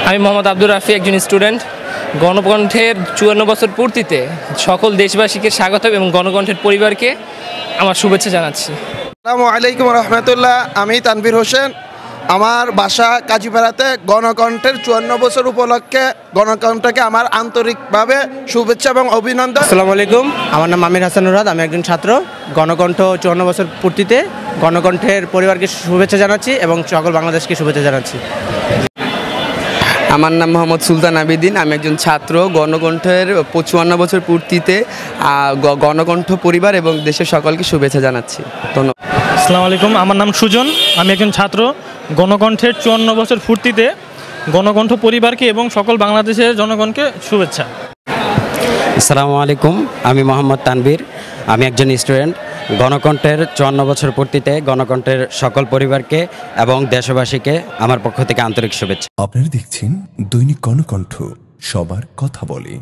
আমি মোহাম্মদ আব্দুর রাফি, একজন স্টুডেন্ট। গণকণ্ঠের ৫৪ বছর পূর্তিতে সকল দেশবাসীকে স্বাগত এবং গণকণ্ঠের পরিবারকে আমার শুভেচ্ছা জানাচ্ছি। আসসালামু আলাইকুম রহমতুল্লাহ। আমি তানভীর হোসেন, আমার বাসা কাজীপাড়াতে। গণকণ্ঠের ৫৪ বছর উপলক্ষে গণকণ্ঠকে আমার আন্তরিকভাবে শুভেচ্ছা এবং অভিনন্দন। আসসালামু আলাইকুম, আমার নাম আমির হাসান নুরাদ, আমি একজন ছাত্র। গণকণ্ঠ ৫৪ বছর পূর্তিতে গণকণ্ঠের পরিবারকে শুভেচ্ছা জানাচ্ছি এবং সকল বাংলাদেশকে শুভেচ্ছা জানাচ্ছি। আমার নাম মোহাম্মদ সুলতান আবিদিন, আমি একজন ছাত্র। গণকণ্ঠের ৫৪ বছর পূর্তিতে গণকণ্ঠ পরিবার এবং দেশের সকলকে শুভেচ্ছা জানাচ্ছি। ধন্যবাদ। আসসালামু আলাইকুম, আমার নাম সুজন, আমি একজন ছাত্র। গণকণ্ঠের ৫৪ বছর পূর্তিতে গণকণ্ঠ পরিবারকে এবং সকল বাংলাদেশের জনগণকে শুভেচ্ছা। আসসালামু আলাইকুম, আমি মোহাম্মদ তানভীর, আমি একজন স্টুডেন্ট। গণকণ্ঠের ৫৪ বছর পূর্তিতে গণকণ্ঠের সকল পরিবারকে এবং দেশবাসীকে আমার পক্ষ থেকে আন্তরিক শুভেচ্ছা। আপনারা দেখছেন দৈনিক গণকণ্ঠ, সবার কথা বলে।